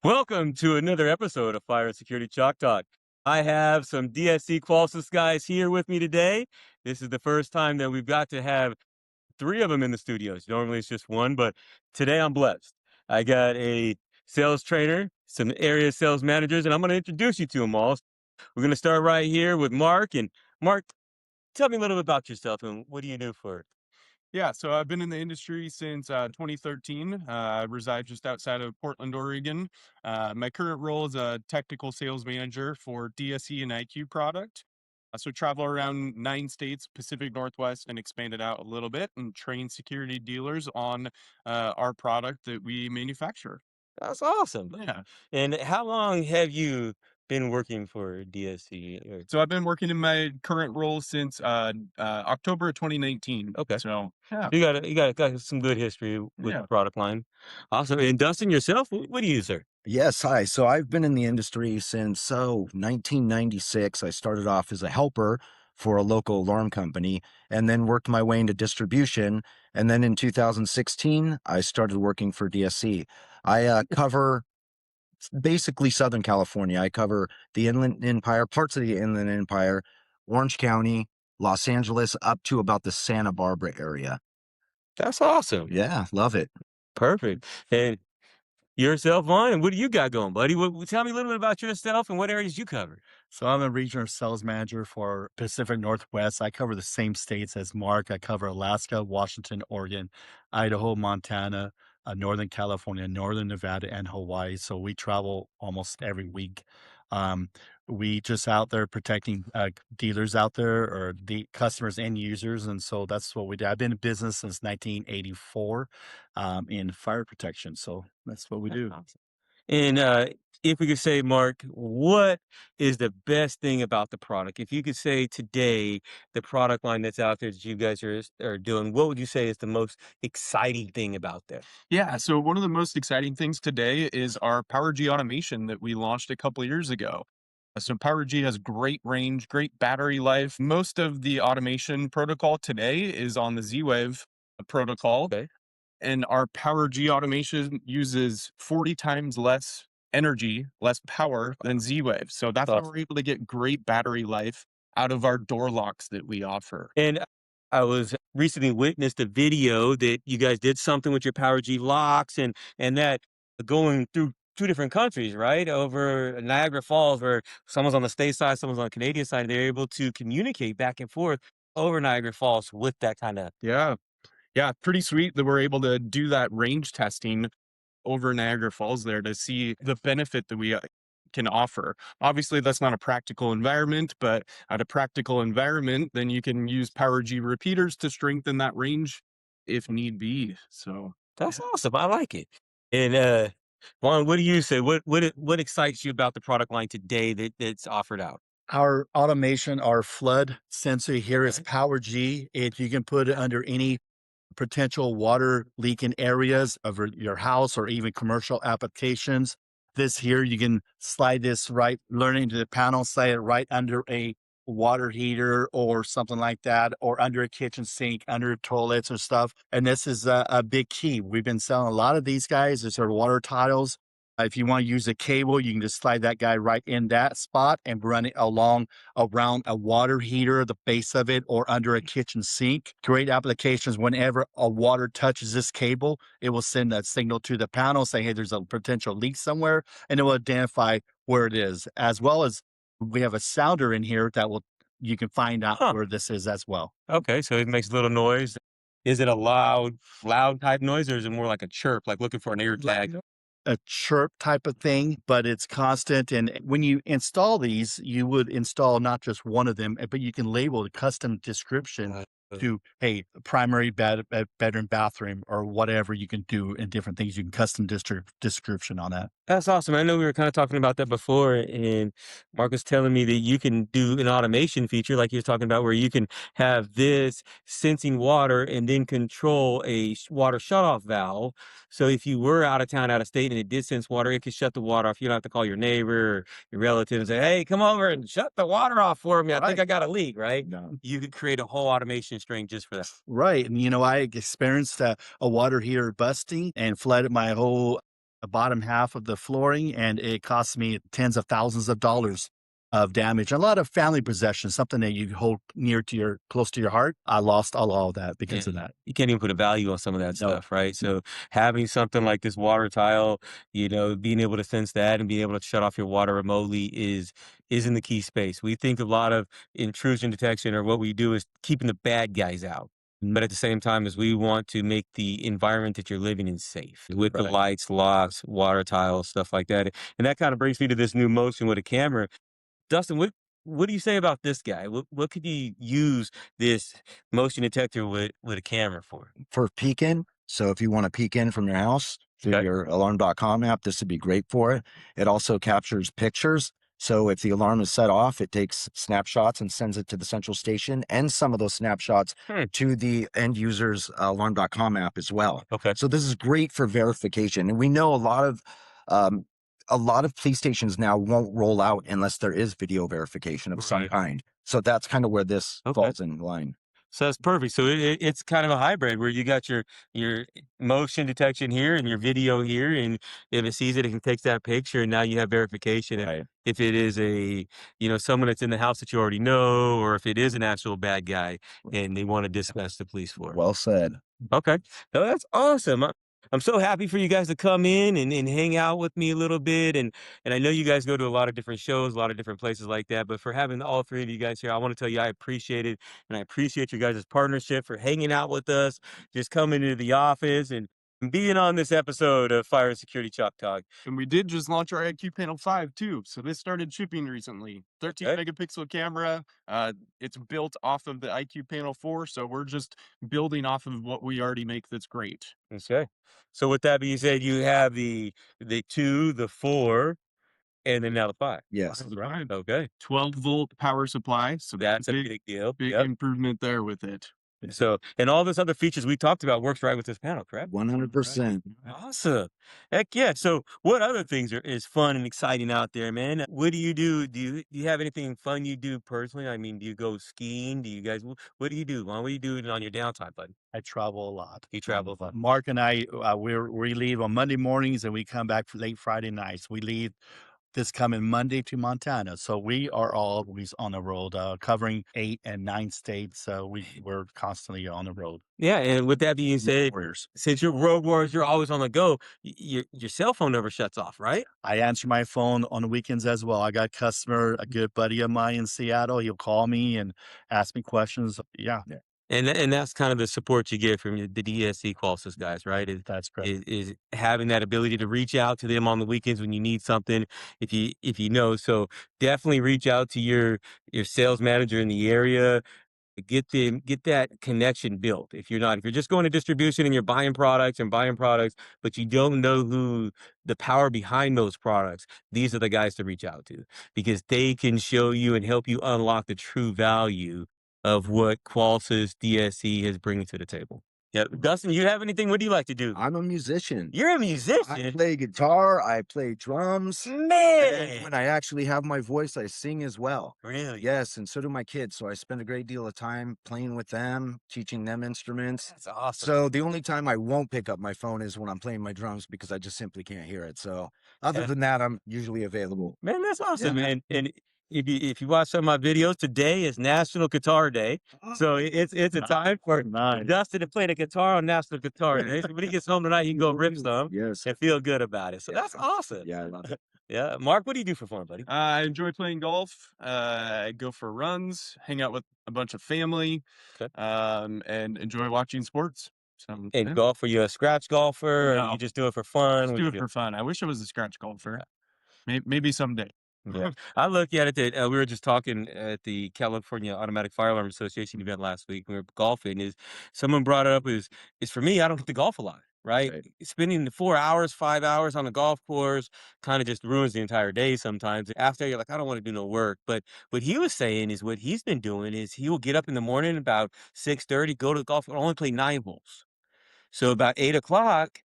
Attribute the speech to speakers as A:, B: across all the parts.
A: Welcome to another episode of Fire and Security Chalk Talk. I have some DSC Qolsys guys here with me today. This is the first time that we've got to have three of them in the studios. Normally it's just one, but today I'm blessed. I got a sales trainer, some area sales managers, and I'm going to introduce you to them all. We're going to start right here with Mark. And Mark, tell me a little bit about yourself and what do you do for?
B: Yeah, so I've been in the industry since 2013. I reside just outside of Portland, Oregon. My current role is a technical sales manager for DSC and IQ product. So travel around 9 states, Pacific Northwest, and expand it out a little bit and train security dealers on our product that we manufacture.
A: That's awesome.
B: Yeah.
A: And how long have you been working for DSC?
B: So I've been working in my current role since October of 2019.
A: Okay.
B: So yeah,
A: You got some good history with
B: yeah.
A: the product line. Awesome. And Dustin, yourself, what do you use, sir?
C: Yes, hi. So I've been in the industry since 1996. I started off as a helper for a local alarm company and then worked my way into distribution. And then in 2016, I started working for DSC. I cover basically Southern California. I cover the Inland Empire, parts of the Inland Empire, Orange County, Los Angeles, up to about the Santa Barbara area.
A: That's awesome.
C: Yeah, love it.
A: Perfect. And yourself, Vaughn, what do you got going, buddy? Tell me a little bit about yourself and what areas you cover.
D: So I'm a regional sales manager for Pacific Northwest. I cover the same states as Mark. I cover Alaska, Washington, Oregon, Idaho, Montana, Northern California, Northern Nevada, and Hawaii. So we travel almost every week. Um, we just out there protecting dealers out there or the customers and users. And so that's what we do. I've been in business since 1984 in fire protection. So that's what we
A: That's
D: do.
A: awesome. And if we could say, Mark, what is the best thing about the product? If you could say today, the product line that's out there that you guys are doing, what would you say is the most exciting thing about that?
B: Yeah, so one of the most exciting things today is our PowerG automation that we launched a couple years ago. So PowerG has great range, great battery life. Most of the automation protocol today is on the Z-Wave protocol,
A: Okay.
B: and our PowerG automation uses 40 times less energy, less power than Z-Wave. So that's how
A: Awesome.
B: we're able to get great battery life out of our door locks that we offer.
A: And I was recently witnessed a video that you guys did something with your Power G locks and that going through two different countries, right? Over Niagara Falls, where someone's on the state side, someone's on the Canadian side, they're able to communicate back and forth over Niagara Falls with that kind of.
B: Yeah. Yeah, pretty sweet that we're able to do that range testing over Niagara Falls there to see the benefit that we can offer. Obviously, that's not a practical environment, but at a practical environment, then you can use PowerG repeaters to strengthen that range if need be. So,
A: That's awesome. I like it. And Juan, what do you say? What excites you about the product line today that's offered out?
D: Our automation, our flood sensor here is
A: Okay.
D: PowerG. It you can put it under any potential water leaking areas of your house or even commercial applications. This here, you can slide this right, learn into the panel, slide it right under a water heater or something like that, or under a kitchen sink, under toilets or stuff. And this is a big key. We've been selling a lot of these guys. These are water tiles. If you want to use a cable, you can just slide that guy right in that spot and run it along around a water heater, the base of it, or under a kitchen sink. Great applications. Whenever a water touches this cable, it will send that signal to the panel saying, hey, there's a potential leak somewhere, and it will identify where it is. As well as we have a sounder in here that will you can find out
A: Huh.
D: where this is as well.
A: Okay, so it makes a little noise. Is it a loud type noise, or is it more like a chirp, like looking for an ear tag?
D: A chirp type of thing, but it's constant. And when you install these, you would install not just one of them, but you can label the custom description
A: Uh,
D: to, hey, primary bedroom, bathroom, or whatever you can do in different things. You can custom description on that.
A: That's awesome. I know we were kind of talking about that before, and Mark was telling me that you can do an automation feature, like he was talking about, where you can have this sensing water and then control a water shutoff valve. So if you were out of town, out of state, and it did sense water, it could shut the water off. You don't have to call your neighbor or your relative and say, "Hey, come over and shut the water off for me. I think
D: Right.
A: I got a leak." Right?
D: No.
A: You could create a whole automation string just for that.
D: Right. And, I experienced a water heater busting and flooded my whole the bottom half of the flooring, and it cost me tens of thousands of dollars of damage. A lot of family possessions, something that you hold close to your heart. I lost all of that because of
A: And
D: that.
A: you can't even put a value on some of that
D: No.
A: stuff, right? So having something like this water tile, being able to sense that and being able to shut off your water remotely is in the key space. We think a lot of intrusion detection, or what we do is keeping the bad guys out. But at the same time, as we want to make the environment that you're living in safe with the
D: Right.
A: lights, locks, water tiles, stuff like that. And that kind of brings me to this new motion with a camera. Dustin, what do you say about this guy? What could you use this motion detector with a camera for?
C: For peek in. So if you want to peek in from your house through
A: Okay.
C: your alarm.com app, this would be great for it. It also captures pictures. So if the alarm is set off, it takes snapshots and sends it to the central station, and some of those snapshots
A: Hmm.
C: to the end user's alarm.com app as well.
A: Okay.
C: So this is great for verification. And we know um, a lot of police stations now won't roll out unless there is video verification of some
A: Right.
C: kind. So that's kind of where this
A: Okay.
C: falls in line.
A: So that's perfect. So it's kind of a hybrid where you got your motion detection here and your video here, and if it sees it, it can take that picture, and now you have verification.
C: Right.
A: If it is someone that's in the house that you already know, or if it is an actual bad guy and they want to dispatch the police for it.
C: Well said.
A: Okay. No, that's awesome. I'm so happy for you guys to come in and hang out with me a little bit. And I know you guys go to a lot of different shows, a lot of different places like that. But for having all three of you guys here, I want to tell you I appreciate it. And I appreciate your guys' partnership, for hanging out with us, just coming into the office and being on this episode of Fire and Security Chalk Talk.
B: And we did just launch our IQ Panel 5 too. So this started shipping recently. 13
A: Okay.
B: megapixel camera. It's built off of the IQ Panel 4. So we're just building off of what we already make that's great.
A: Okay. So with that being said, you have the 2, the 4, and then now the 5.
C: Yes.
B: That's right.
A: Okay.
B: 12-volt power supply. So
A: That's a
B: big,
A: big deal.
B: big
A: Yep.
B: improvement there with it.
A: So, and all those other features we talked about works right with this panel, correct?
C: 100%.
A: Awesome. Heck yeah. So what other things is fun and exciting out there, man? What do you do? Do you have anything fun you do personally? I mean, do you go skiing? Do you guys, what do you do? What do you do on your downtime, buddy?
D: I travel a lot.
A: You travel a lot.
D: Mark and I, we leave on Monday mornings and we come back for late Friday nights. We leave this coming Monday to Montana, so we are always on the road, covering 8 and 9 states. So we're constantly on the road.
A: Yeah. And with that being said,
D: Warriors.
A: since you're road warriors, you're always on the go. Your cell phone never shuts off, right?
D: I answer my phone on the weekends as well. I got a good buddy of mine in Seattle. He'll call me and ask me questions. Yeah,
A: And that's kind of the support you get from the DSC Qolsys guys, right?
D: that's correct.
A: Is having that ability to reach out to them on the weekends when you need something, if you know. So definitely reach out to your sales manager in the area. Get that connection built. If you're just going to distribution and you're buying products, but you don't know who the power behind those products, these are the guys to reach out to, because they can show you and help you unlock the true value of what Qolsys DSC is bringing to the table. Yeah, Dustin, you have anything? What do you like to do?
C: I'm a musician.
A: You're a
C: I
A: musician,
C: play guitar, I play drums. And
A: man.
C: when I actually have my voice, I sing as well.
A: Really?
C: Yes, and so do my kids. So I spend a great deal of time playing with them, teaching them instruments.
A: That's awesome.
C: So the only time I won't pick up my phone is when I'm playing my drums, because I just simply can't hear it. So other
A: Yeah.
C: than that, I'm usually available.
A: Man, that's awesome,
C: Yeah.
A: man. And if you watch some of my videos, today is National Guitar Day. So it's a time for
D: Nice.
A: Dustin to play the guitar on National Guitar Day. So when he gets home tonight, he can go rip some
C: Yes.
A: and feel good about it. So
C: Yeah.
A: that's awesome.
C: Yeah, I love it.
A: Yeah. Mark, what do you do for fun, buddy?
B: I enjoy playing golf. I go for runs, hang out with a bunch of family,
A: Okay.
B: and enjoy watching sports. So
A: And
B: yeah,
A: golf, are you a scratch golfer, or
B: No.
A: you just do it for fun?
B: just
A: What
B: do
A: you
B: it for fun. I wish I was a scratch golfer. Maybe someday.
A: Yeah. I look at it that we were just talking at the California Automatic Fire Alarm Association event last week. We were golfing. Is someone brought it up? Is for me, I don't get to golf a lot, right?
C: Right.
A: Spending the 4 hours, 5 hours on the golf course kind of just ruins the entire day sometimes. After you're like, I don't want to do no work. But what he was saying is what he's been doing is he will get up in the morning about 6:30, go to the golf, and only play 9 holes. So about 8 o'clock,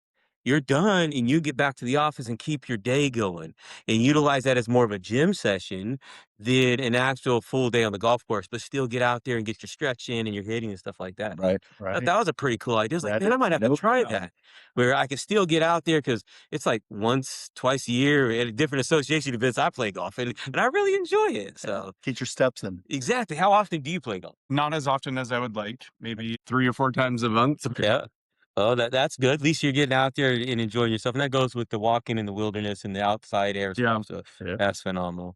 A: you're done and you get back to the office and keep your day going and utilize that as more of a gym session than an actual full day on the golf course, but still get out there and get your stretch in and your hitting and stuff like that.
C: Right.
A: Thought that was a pretty cool idea. I was like,
D: That
A: man, I might have to
C: Nope.
A: try that, where I could still get out there because it's like once, twice a year at a different association events I play golf, and I really enjoy it. So
D: Get your steps in.
A: exactly, how often do you play golf?
B: Not as often as I would like, maybe 3 or 4 times a month.
A: Yeah. Oh, that's good. At least you're getting out there and enjoying yourself, and that goes with the walking in the wilderness and the outside air
B: Yeah.
A: stuff. So
D: Yeah.
A: that's phenomenal.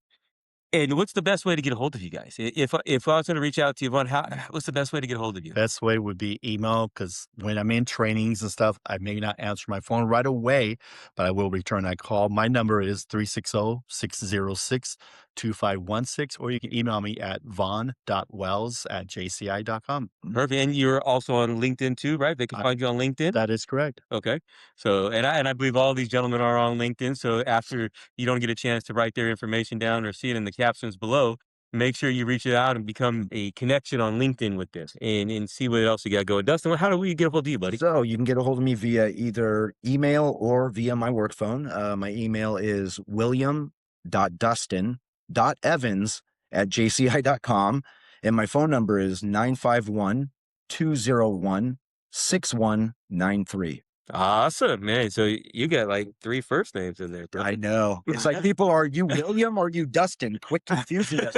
A: And what's the best way to get a hold of you guys? If I was going to reach out to you, what's the best way to get a hold of you?
D: Best way would be email, because when I'm in trainings and stuff, I may not answer my phone right away, but I will return that call. My number is 360-606-2516, or you can email me at von.wells@jci.com.
A: Perfect. And you're also on LinkedIn too, right? They can find you on LinkedIn.
D: That is correct.
A: Okay. So, and I believe all these gentlemen are on LinkedIn. So after you don't get a chance to write their information down or see it in the captions below, make sure you reach it out and become a connection on LinkedIn with this and see what else you got going. Dustin, how do we get a hold of you, buddy?
C: So you can get a hold of me via either email or via my work phone. My email is william.dustin.evans@jci.com. And my phone number is 951-201-6193.
A: Awesome, man. So you got like 3 first names in there, bro.
C: I know. It's like people, are you William or are you Dustin? Quit confusing us.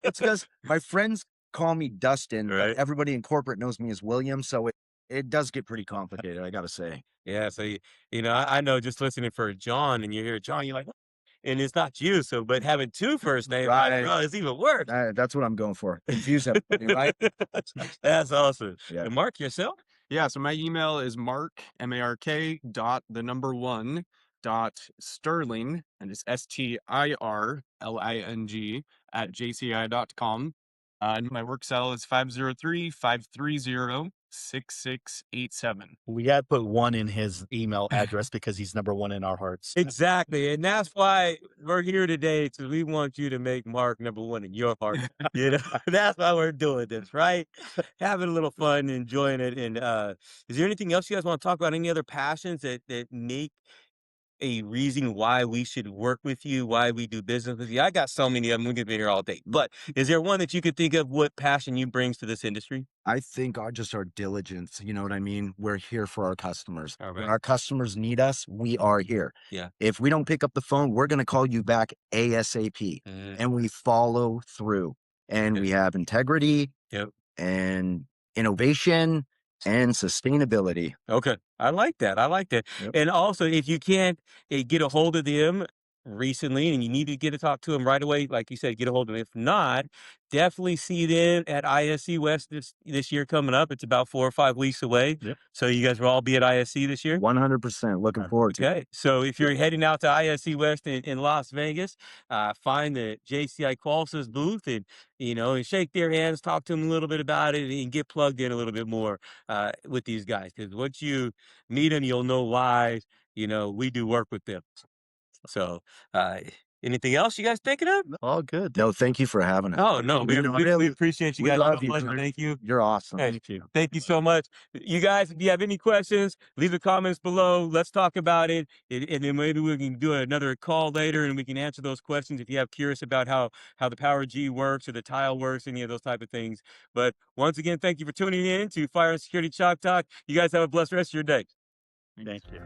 C: It's because my friends call me Dustin,
A: Right.
C: but everybody in corporate knows me as William. So it does get pretty complicated, I got to say.
A: Yeah. So, I know just listening for John and you hear John, you're like, and it's not you. So, but having 2 first names, like,
C: Right.
A: bro, it's even worse.
C: That's what I'm going for. Confuse everybody, right?
A: That's awesome.
C: Yeah.
A: And Mark, yourself?
B: Yeah, so my email is mark, M-A-R-K, dot, the number 1, dot, Sterling, and it's STIRLING, @jci.com. And my work cell is 503-530-6687.
D: We got to put 1 in his email address because he's number 1 in our hearts.
A: Exactly. And that's why we're here today, because we want you to make Mark number 1 in your heart. That's why we're doing this, right? Having a little fun, enjoying it. And is there anything else you guys want to talk about? Any other passions that make a reason why we should work with you, why we do business with you? I got so many of them. We could be here all day. But is there one that you could think of what passion you brings to this industry?
C: I think our diligence, you know what I mean? We're here for our customers.
A: All
C: When
A: right.
C: our customers need us, we are here.
A: Yeah.
C: If we don't pick up the phone, we're going to call you back ASAP.
A: Mhm.
C: And we follow through. And
A: Yep.
C: we have integrity
A: Yep.
C: and innovation and sustainability.
A: Okay. I like that.
C: Yep.
A: And also, if you can't get a hold of them recently and you need to get to talk to them right away, like you said, get a hold of them. If not, definitely see them at ISC West this year coming up. It's about 4 or 5 weeks away.
D: Yep.
A: So you guys will all be at ISC this year?
C: 100%. Looking forward to it.
A: Okay. So if you're heading out to ISC West in Las Vegas, find the JCI Qolsys booth and, and shake their hands, talk to them a little bit about it, and get plugged in a little bit more with these guys. Because once you meet them, you'll know why, we do work with them. So anything else you guys thinking of?
D: All good.
C: No, thank you for having us.
A: Oh, no, we
C: really-
A: appreciate you
C: we
A: guys.
C: love
A: so
C: you,
A: much.
C: man.
A: Thank you.
C: You're awesome.
A: Hey,
D: Thank you.
A: Thank you so much. You guys, if you have any questions, leave the comments below. Let's talk about it. And then maybe we can do another call later and we can answer those questions if you have curious about how the PowerG works or the tile works, any of those type of things. But once again, thank you for tuning in to Fire and Security Chalk Talk. You guys have a blessed rest of your day.
D: Thank you.